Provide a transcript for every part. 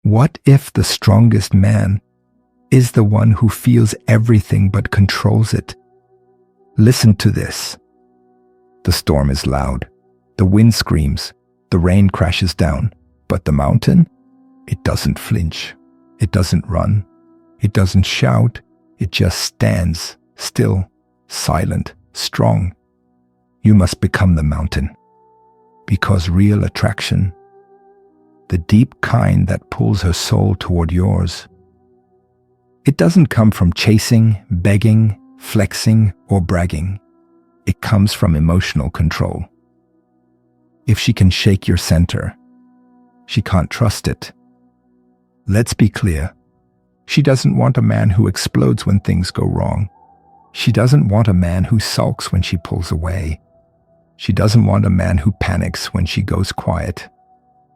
What if the strongest man is the one who feels everything but controls it? Listen to this. The storm is loud. The wind screams. The rain crashes down. But the mountain? It doesn't flinch. It doesn't run. It doesn't shout. It just stands, still, silent, strong. You must become the mountain. Because real attraction, the deep kind that pulls her soul toward yours, it doesn't come from chasing, begging, flexing, or bragging. It comes from emotional control. If she can shake your center, she can't trust it. Let's be clear. She doesn't want a man who explodes when things go wrong. She doesn't want a man who sulks when she pulls away. She doesn't want a man who panics when she goes quiet.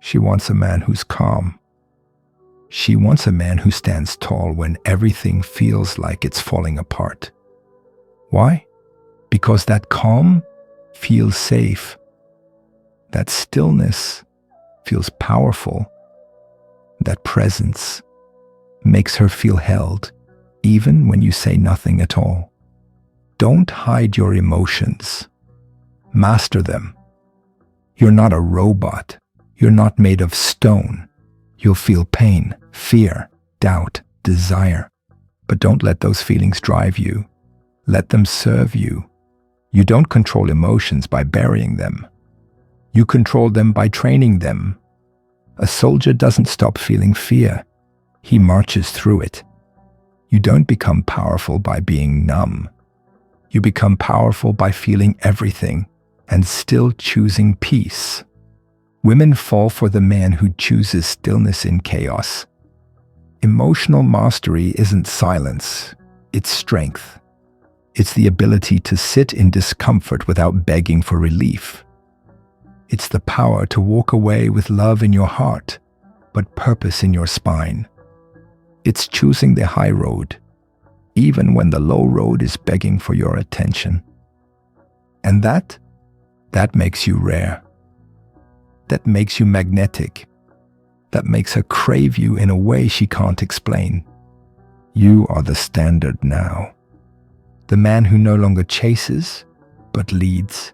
She wants a man who's calm. She wants a man who stands tall when everything feels like it's falling apart. Why? Because that calm feels safe. That stillness feels powerful. That presence makes her feel held, even when you say nothing at all. Don't hide your emotions. Master them. You're not a robot. You're not made of stone. You'll feel pain, fear, doubt, desire. But don't let those feelings drive you. Let them serve you. You don't control emotions by burying them. You control them by training them. A soldier doesn't stop feeling fear. He marches through it. You don't become powerful by being numb. You become powerful by feeling everything and still choosing peace. Women fall for the man who chooses stillness in chaos. Emotional mastery isn't silence, it's strength. It's the ability to sit in discomfort without begging for relief. It's the power to walk away with love in your heart, but purpose in your spine. It's choosing the high road, even when the low road is begging for your attention. And that makes you rare. That makes you magnetic. That makes her crave you in a way she can't explain. You are the standard now. The man who no longer chases, but leads.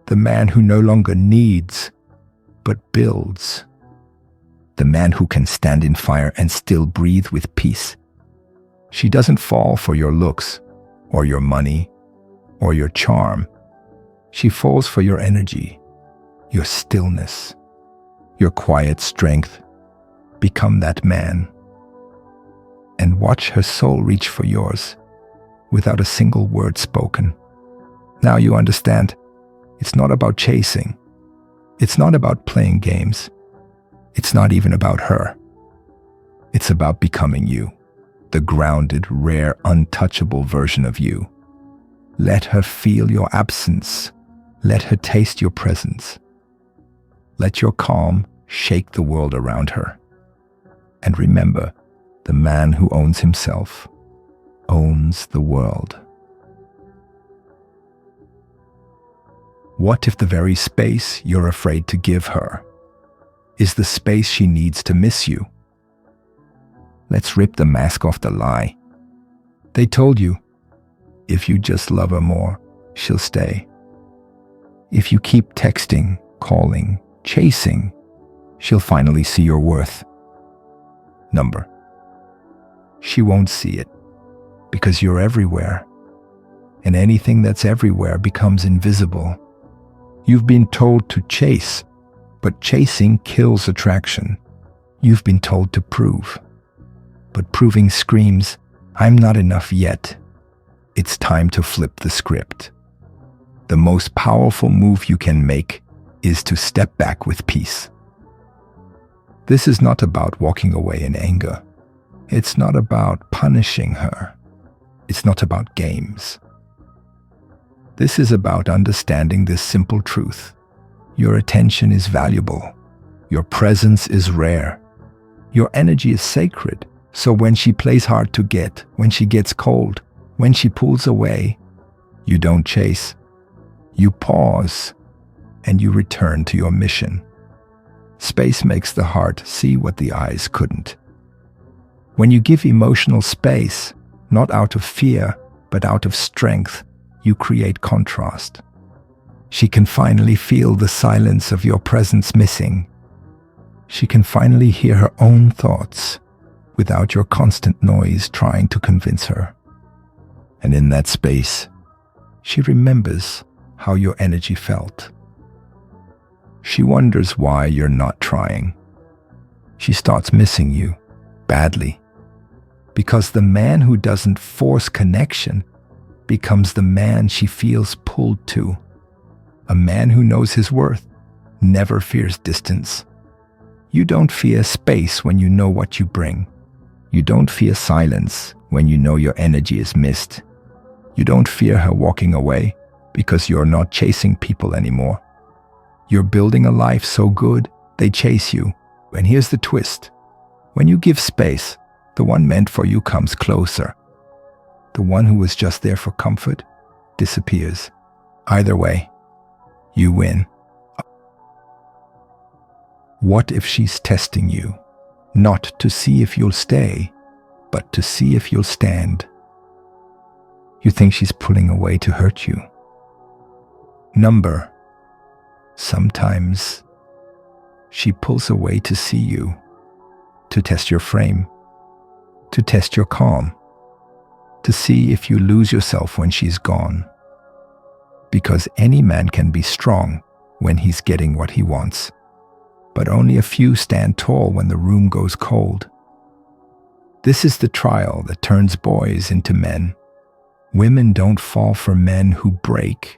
The man who no longer needs, but builds. The man who can stand in fire and still breathe with peace. She doesn't fall for your looks, or your money, or your charm. She falls for your energy, your stillness, your quiet strength. Become that man. And watch her soul reach for yours without a single word spoken. Now you understand, it's not about chasing. It's not about playing games. It's not even about her. It's about becoming you, the grounded, rare, untouchable version of you. Let her feel your absence. Let her taste your presence. Let your calm shake the world around her. And remember, the man who owns himself owns the world. What if the very space you're afraid to give her is the space she needs to miss you? Let's rip the mask off the lie. They told you, if you just love her more, she'll stay. If you keep texting, calling, chasing, she'll finally see your worth. Number. She won't see it because you're everywhere, and anything that's everywhere becomes invisible. You've been told to chase, but chasing kills attraction. You've been told to prove, but proving screams, I'm not enough yet. It's time to flip the script. The most powerful move you can make is to step back with peace. This is not about walking away in anger. It's not about punishing her. It's not about games. This is about understanding this simple truth. Your attention is valuable. Your presence is rare. Your energy is sacred. So when she plays hard to get, when she gets cold, when she pulls away, you don't chase. You pause and you return to your mission. Space makes the heart see what the eyes couldn't. When you give emotional space, not out of fear, but out of strength, you create contrast. She can finally feel the silence of your presence missing. She can finally hear her own thoughts without your constant noise trying to convince her. And in that space, she remembers how your energy felt. She wonders why you're not trying. She starts missing you badly, because the man who doesn't force connection becomes the man she feels pulled to. A man who knows his worth never fears distance. You don't fear space when you know what you bring. You don't fear silence when you know your energy is missed. You don't fear her walking away because you're not chasing people anymore. You're building a life so good, they chase you. And here's the twist. When you give space, the one meant for you comes closer. The one who was just there for comfort disappears. Either way, you win. What if she's testing you? Not to see if you'll stay, but to see if you'll stand. You think she's pulling away to hurt you. Sometimes she pulls away to see you, to test your frame, to test your calm, to see if you lose yourself when she's gone. Because any man can be strong when he's getting what he wants, but only a few stand tall when the room goes cold. This is the trial that turns boys into men. Women don't fall for men who break.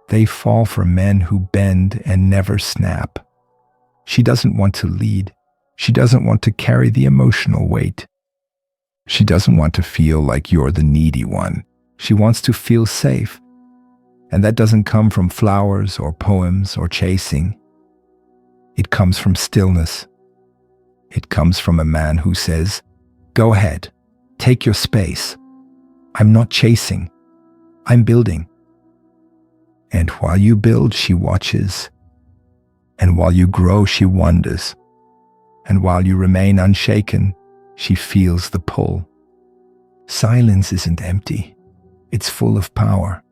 They fall for men who bend and never snap. She doesn't want to lead. She doesn't want to carry the emotional weight. She doesn't want to feel like you're the needy one. She wants to feel safe. And that doesn't come from flowers or poems or chasing. It comes from stillness. It comes from a man who says, "Go ahead, take your space. I'm not chasing. I'm building." And while you build, she watches. And while you grow, she wonders. And while you remain unshaken, she feels the pull. Silence isn't empty. It's full of power.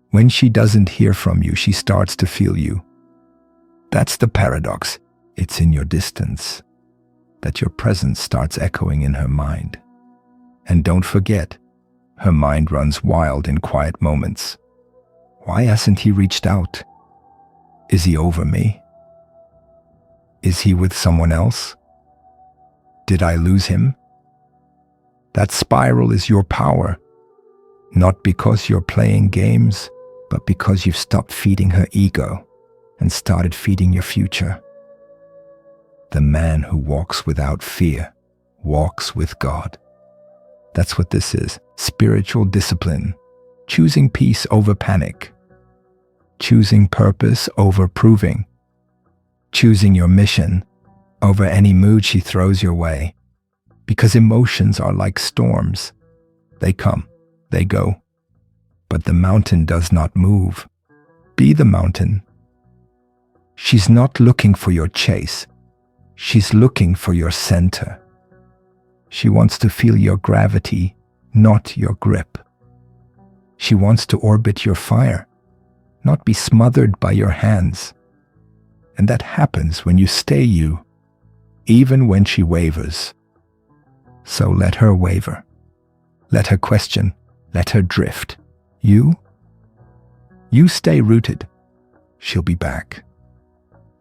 When she doesn't hear from you, she starts to feel you. That's the paradox. It's in your distance that your presence starts echoing in her mind. And don't forget, her mind runs wild in quiet moments. Why hasn't he reached out? Is he over me? Is he with someone else? Did I lose him? That spiral is your power, not because you're playing games, but because you've stopped feeding her ego and started feeding your future. The man who walks without fear walks with God. That's what this is. Spiritual discipline. Choosing peace over panic. Choosing purpose over proving. Choosing your mission over any mood she throws your way. Because emotions are like storms. They come, they go. But the mountain does not move. Be the mountain. She's not looking for your chase. She's looking for your center. She wants to feel your gravity, not your grip. She wants to orbit your fire, not be smothered by your hands. And that happens when you stay you, even when she wavers. So let her waver. Let her question. Let her drift. You stay rooted. She'll be back.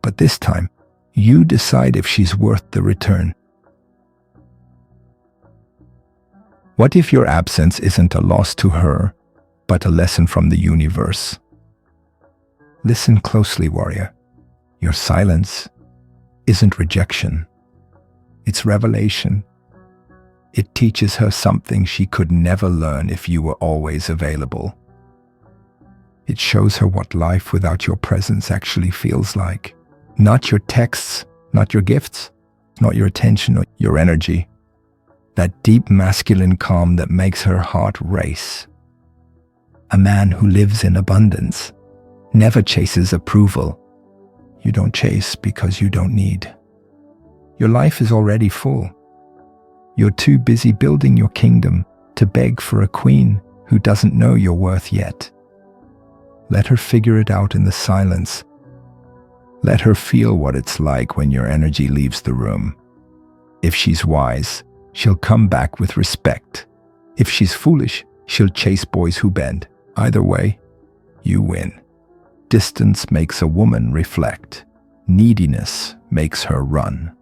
But this time, you decide if she's worth the return. What if your absence isn't a loss to her, but a lesson from the universe? Listen closely, warrior. Your silence isn't rejection. It's revelation. It teaches her something she could never learn if you were always available. It shows her what life without your presence actually feels like. Not your texts, not your gifts, not your attention or your energy. That deep masculine calm that makes her heart race. A man who lives in abundance never chases approval. You don't chase because you don't need. Your life is already full. You're too busy building your kingdom to beg for a queen who doesn't know your worth yet. Let her figure it out in the silence. Let her feel what it's like when your energy leaves the room. If she's wise, she'll come back with respect. If she's foolish, she'll chase boys who bend. Either way, you win. Distance makes a woman reflect. Neediness makes her run.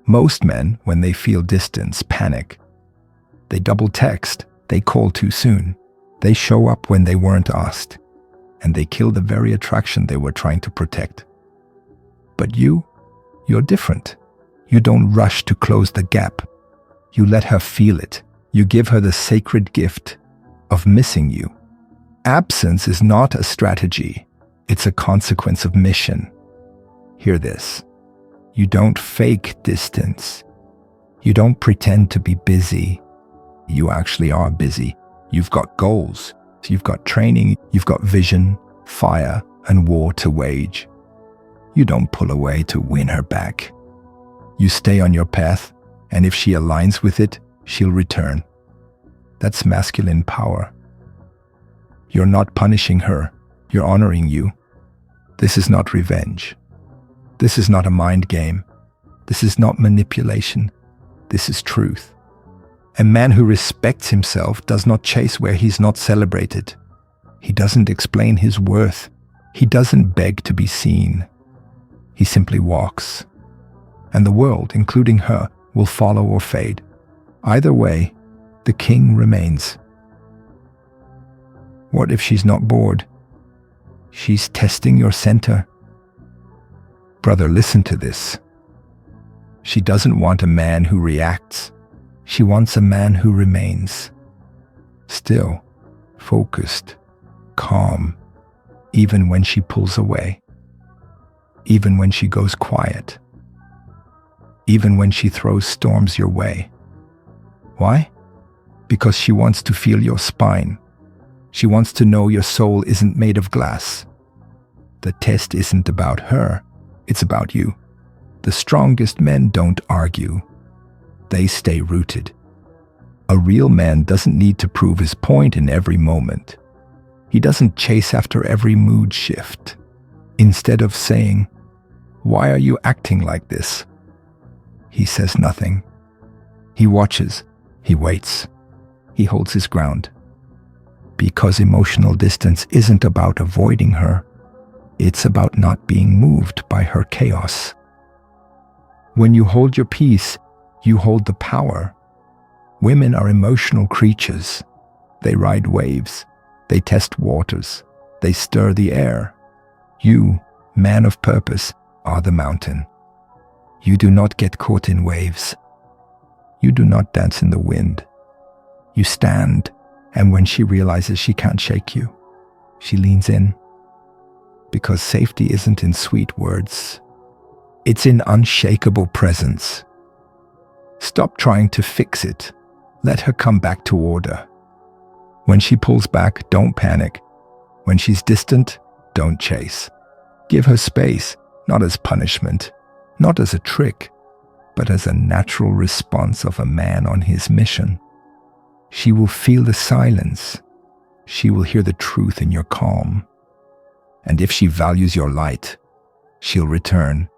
Most men, when they feel distance, panic. They double text, they call too soon, they show up when they weren't asked, and they kill the very attraction they were trying to protect. But you're different. You don't rush to close the gap. You let her feel it. You give her the sacred gift of missing you. Absence is not a strategy. It's a consequence of mission. Hear this. You don't fake distance. You don't pretend to be busy. You actually are busy. You've got goals. You've got training. You've got vision, fire, and war to wage. You don't pull away to win her back. You stay on your path, and if she aligns with it, she'll return. That's masculine power. You're not punishing her. You're honoring you. This is not revenge. This is not a mind game. This is not manipulation. This is truth. A man who respects himself does not chase where he's not celebrated. He doesn't explain his worth. He doesn't beg to be seen. He simply walks. And the world, including her, will follow or fade. Either way, the king remains. What if she's not bored? She's testing your center. Brother, listen to this. She doesn't want a man who reacts. She wants a man who remains. Still, focused, calm, even when she pulls away. Even when she goes quiet. Even when she throws storms your way. Why? Because she wants to feel your spine. She wants to know your soul isn't made of glass. The test isn't about her, it's about you. The strongest men don't argue. They stay rooted. A real man doesn't need to prove his point in every moment. He doesn't chase after every mood shift. Instead of saying, "Why are you acting like this?" he says nothing. He watches. He waits. He holds his ground. Because emotional distance isn't about avoiding her. It's about not being moved by her chaos. When you hold your peace, you hold the power. Women are emotional creatures. They ride waves. They test waters. They stir the air. You, man of purpose, are the mountain. You do not get caught in waves. You do not dance in the wind. You stand, and when she realizes she can't shake you, she leans in. Because safety isn't in sweet words. It's in unshakable presence. Stop trying to fix it. Let her come back to order. When she pulls back, don't panic. When she's distant, don't chase. Give her space, not as punishment, not as a trick, but as a natural response of a man on his mission. She will feel the silence. She will hear the truth in your calm. And if she values your light, she'll return,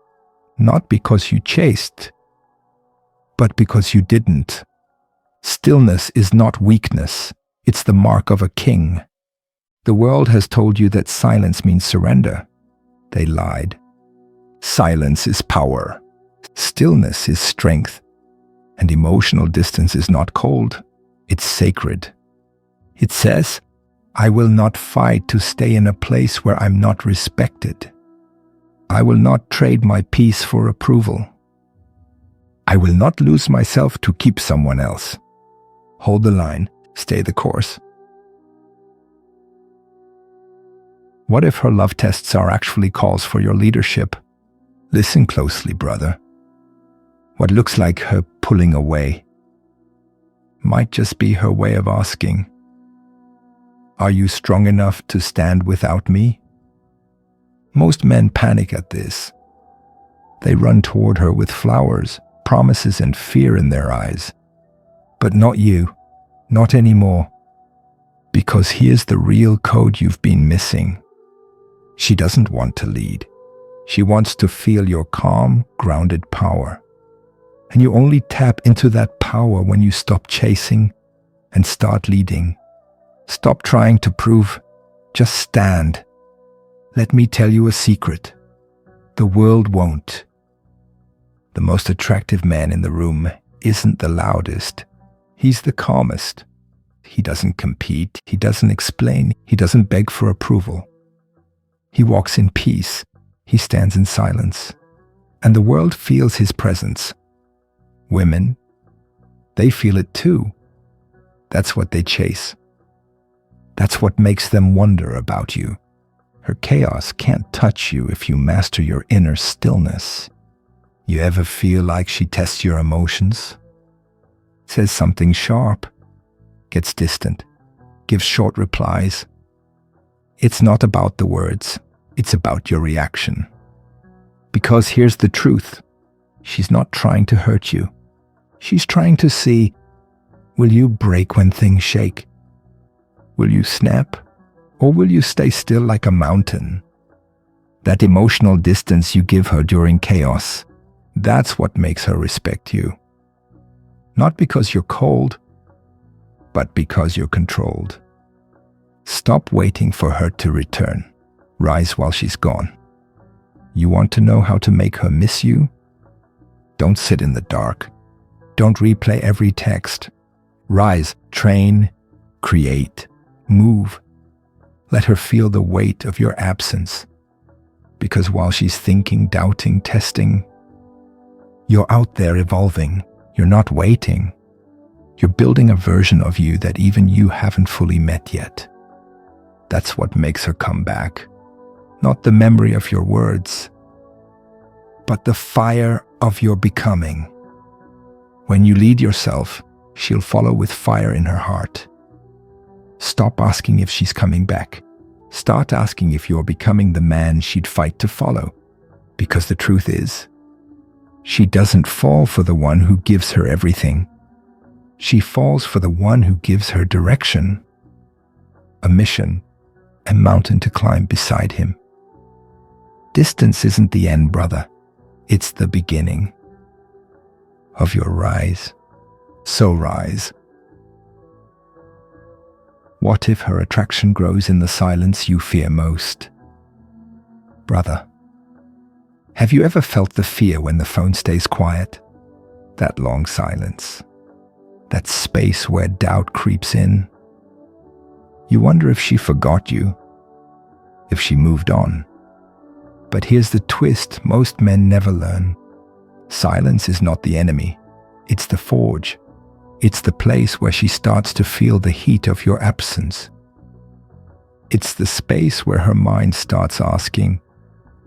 not because you chased, but because you didn't. Stillness is not weakness. It's the mark of a king. The world has told you that silence means surrender. They lied. Silence is power. Stillness is strength. And emotional distance is not cold. It's sacred. It says, "I will not fight to stay in a place where I'm not respected. I will not trade my peace for approval. I will not lose myself to keep someone else." Hold the line. Stay the course. What if her love tests are actually calls for your leadership? Listen closely, brother. What looks like her pulling away might just be her way of asking, "Are you strong enough to stand without me?" Most men panic at this. They run toward her with flowers, promises, and fear in their eyes. But not you, not anymore. Because here's the real code you've been missing. She doesn't want to lead. She wants to feel your calm, grounded power. And you only tap into that power when you stop chasing and start leading. Stop trying to prove, just stand. Let me tell you a secret. The world won't. The most attractive man in the room isn't the loudest. He's the calmest. He doesn't compete. He doesn't explain. He doesn't beg for approval. He walks in peace. He stands in silence. And the world feels his presence. Women, they feel it too. That's what they chase. That's what makes them wonder about you. Her chaos can't touch you if you master your inner stillness. You ever feel like she tests your emotions? Says something sharp, gets distant, gives short replies. It's not about the words, it's about your reaction. Because here's the truth. She's not trying to hurt you. She's trying to see, will you break when things shake? Will you snap? Or will you stay still like a mountain? That emotional distance you give her during chaos, that's what makes her respect you. Not because you're cold, but because you're controlled. Stop waiting for her to return. Rise while she's gone. You want to know how to make her miss you? Don't sit in the dark. Don't replay every text. Rise, train, create, move. Let her feel the weight of your absence. Because while she's thinking, doubting, testing, you're out there evolving. You're not waiting. You're building a version of you that even you haven't fully met yet. That's what makes her come back. Not the memory of your words, but the fire of your becoming. When you lead yourself, she'll follow with fire in her heart. Stop asking if she's coming back. Start asking if you're becoming the man she'd fight to follow. Because the truth is, she doesn't fall for the one who gives her everything. She falls for the one who gives her direction, a mission, a mountain to climb beside him. Distance isn't the end, brother. It's the beginning of your rise. So rise. What if her attraction grows in the silence you fear most? Brother, have you ever felt the fear when the phone stays quiet? That long silence. That space where doubt creeps in. You wonder if she forgot you, if she moved on. But here's the twist most men never learn. Silence is not the enemy. It's the forge. It's the place where she starts to feel the heat of your absence. It's the space where her mind starts asking,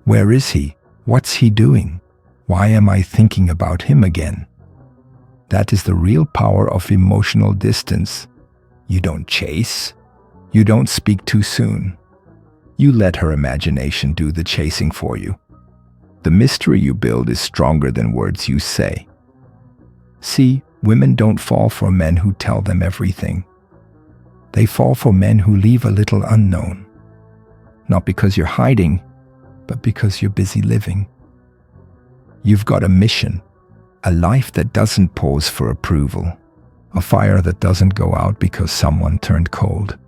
where is he? What's he doing? Why am I thinking about him again? That is the real power of emotional distance. You don't chase. You don't speak too soon. You let her imagination do the chasing for you. The mystery you build is stronger than words you say. See, women don't fall for men who tell them everything. They fall for men who leave a little unknown. Not because you're hiding, but because you're busy living. You've got a mission, a life that doesn't pause for approval, a fire that doesn't go out because someone turned cold.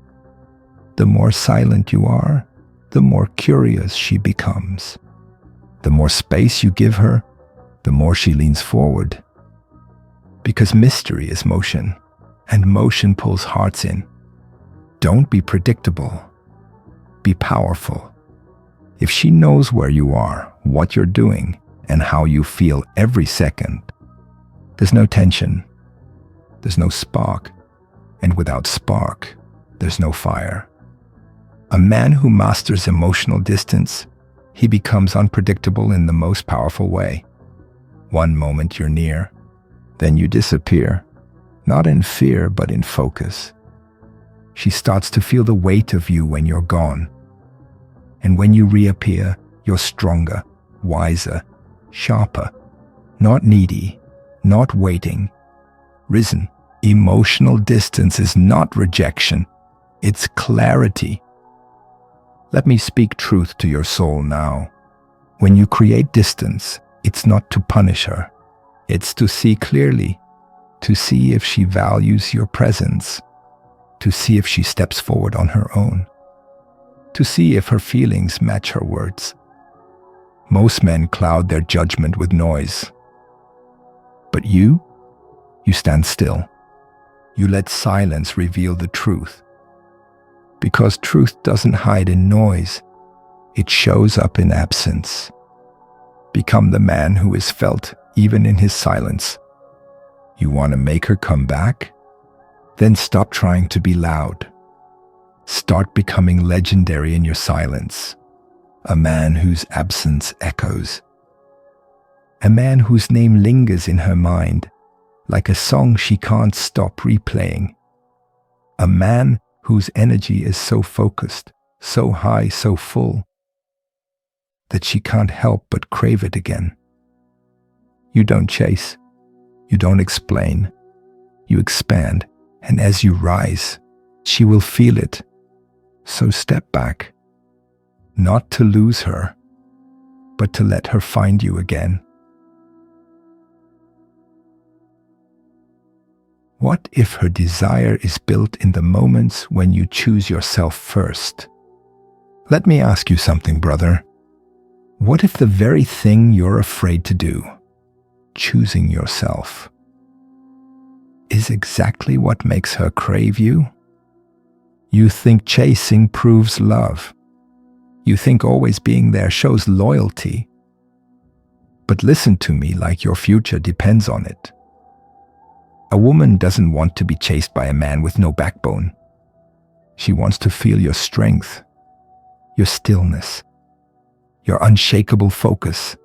The more silent you are, the more curious she becomes. The more space you give her, the more she leans forward. Because mystery is motion, and motion pulls hearts in. Don't be predictable. Be powerful. If she knows where you are, what you're doing, and how you feel every second, there's no tension. There's no spark. And without spark, there's no fire. A man who masters emotional distance, he becomes unpredictable in the most powerful way. One moment you're near, then you disappear, not in fear, but in focus. She starts to feel the weight of you when you're gone. And when you reappear, you're stronger, wiser, sharper, not needy, not waiting, risen. Emotional distance is not rejection, it's clarity. Let me speak truth to your soul now. When you create distance, it's not to punish her. It's to see clearly, to see if she values your presence, to see if she steps forward on her own, to see if her feelings match her words. Most men cloud their judgment with noise. But you stand still. You let silence reveal the truth. Because truth doesn't hide in noise, it shows up in absence. Become the man who is felt even in his silence. You want to make her come back? Then stop trying to be loud. Start becoming legendary in your silence. A man whose absence echoes. A man whose name lingers in her mind, like a song she can't stop replaying. A man whose energy is so focused, so high, so full, that she can't help but crave it again. You don't chase. You don't explain. You expand, and as you rise, she will feel it. So step back, not to lose her, but to let her find you again. What if her desire is built in the moments when you choose yourself first? Let me ask you something, brother. What if the very thing you're afraid to do, choosing yourself, is exactly what makes her crave you? You think chasing proves love. You think always being there shows loyalty. But listen to me like your future depends on it. A woman doesn't want to be chased by a man with no backbone. She wants to feel your strength, your stillness, your unshakable focus.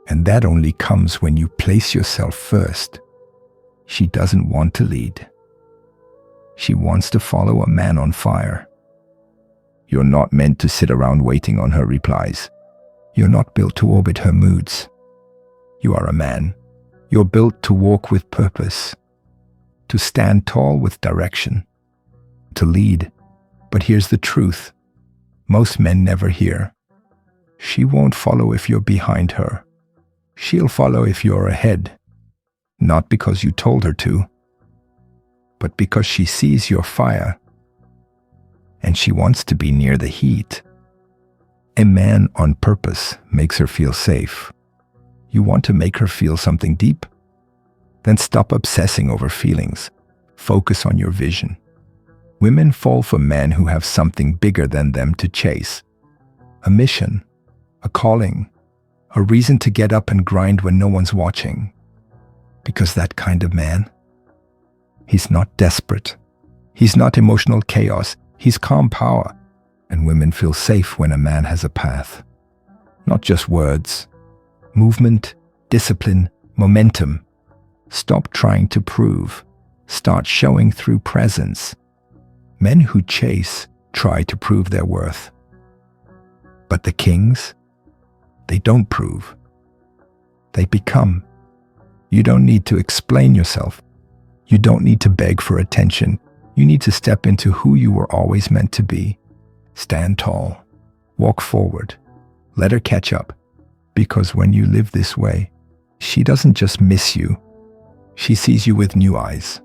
And that only comes when you place yourself first. She doesn't want to lead. She wants to follow a man on fire. You're not meant to sit around waiting on her replies. You're not built to orbit her moods. You are a man. You're built to walk with purpose, to stand tall with direction, to lead. But here's the truth. Most men never hear. She won't follow if you're behind her. She'll follow if you're ahead. Not because you told her to, but because she sees your fire, and she wants to be near the heat. A man on purpose makes her feel safe. You want to make her feel something deep? Then stop obsessing over feelings. Focus on your vision. Women fall for men who have something bigger than them to chase. A mission, a calling, a reason to get up and grind when no one's watching. Because that kind of man, he's not desperate. He's not emotional chaos. He's calm power. And women feel safe when a man has a path. Not just words. Movement, discipline, momentum. Stop trying to prove. Start showing through presence. Men who chase try to prove their worth. But the kings, they don't prove. They become. You don't need to explain yourself. You don't need to beg for attention. You need to step into who you were always meant to be. Stand tall. Walk forward. Let her catch up. Because when you live this way, she doesn't just miss you. She sees you with new eyes.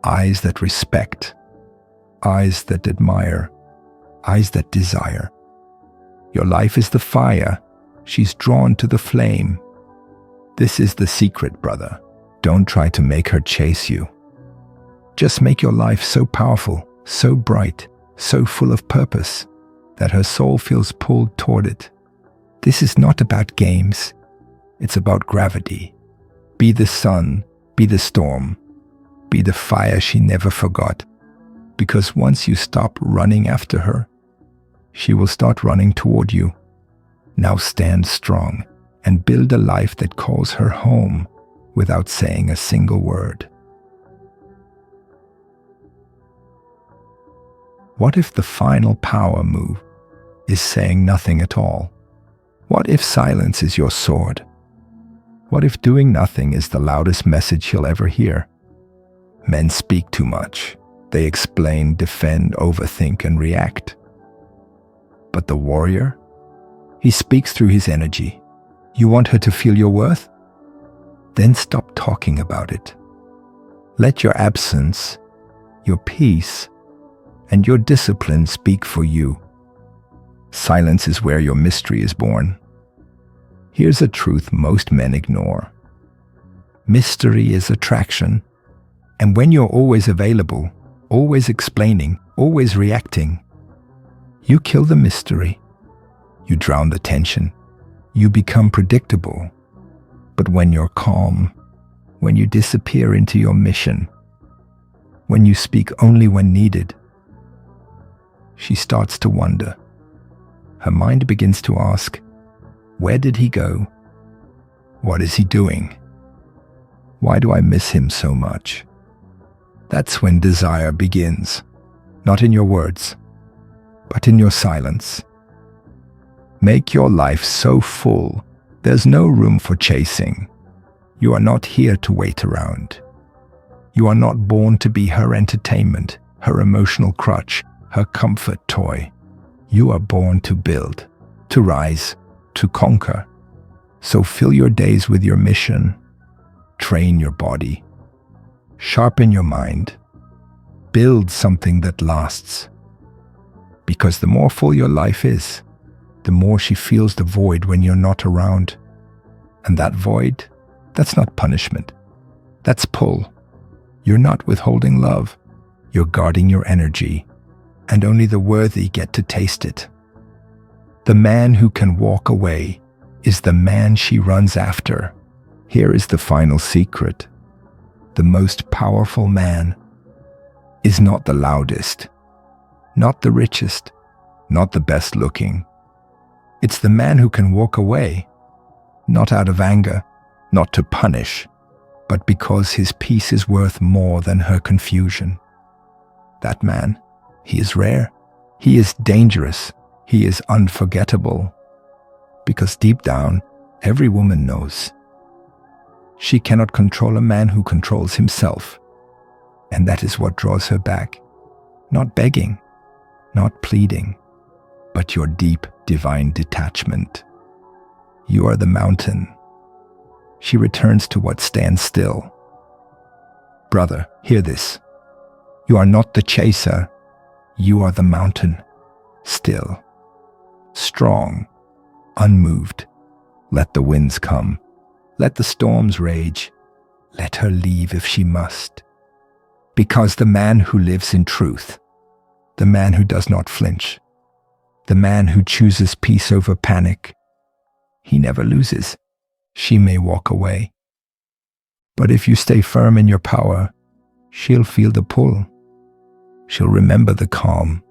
Eyes that respect. Eyes that admire. Eyes that desire. Your life is the fire. She's drawn to the flame. This is the secret, brother. Don't try to make her chase you. Just make your life so powerful, so bright, so full of purpose, that her soul feels pulled toward it. This is not about games. It's about gravity. Be the sun, be the storm, be the fire she never forgot. Because once you stop running after her, she will start running toward you. Now stand strong and build a life that calls her home without saying a single word. What if the final power move is saying nothing at all? What if silence is your sword What if doing nothing is the loudest message he'll ever hear? Men speak too much. They explain, defend, overthink, and react. But the warrior? He speaks through his energy. You want her to feel your worth? Then stop talking about it. Let your absence, your peace, and your discipline speak for you. Silence is where your mystery is born. Here's a truth most men ignore. Mystery is attraction. And when you're always available, always explaining, always reacting, you kill the mystery. You drown the tension. You become predictable. But when you're calm, when you disappear into your mission, when you speak only when needed, she starts to wonder. Her mind begins to ask, where did he go? What is he doing? Why do I miss him so much? That's when desire begins, not in your words, but in your silence. Make your life so full, there's no room for chasing. You are not here to wait around. You are not born to be her entertainment, her emotional crutch, her comfort toy. You are born to build, to rise, to conquer. So fill your days with your mission. Train your body. Sharpen your mind. Build something that lasts. Because the more full your life is, the more she feels the void when you're not around. And that void, that's not punishment. That's pull. You're not withholding love. You're guarding your energy. And only the worthy get to taste it. The man who can walk away is the man she runs after. Here is the final secret. The most powerful man is not the loudest, not the richest, not the best looking. It's the man who can walk away, not out of anger, not to punish, but because his peace is worth more than her confusion. That man, he is rare, he is dangerous, he is unforgettable. Because deep down, every woman knows she cannot control a man who controls himself. And that is what draws her back. Not begging, not pleading, but your deep, divine detachment. You are the mountain. She returns to what stands still. Brother, hear this. You are not the chaser. You are the mountain. Still. Strong. Unmoved. Let the winds come. Let the storms rage. Let her leave if she must. Because the man who lives in truth, the man who does not flinch, the man who chooses peace over panic, he never loses. She may walk away. But if you stay firm in your power, she'll feel the pull. She'll remember the calm.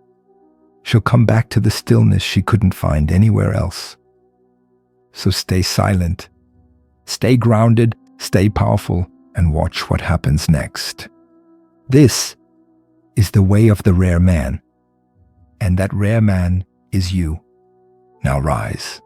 She'll come back to the stillness she couldn't find anywhere else. So stay silent. Stay grounded, stay powerful, and watch what happens next. This is the way of the rare man, and that rare man is you. Now rise.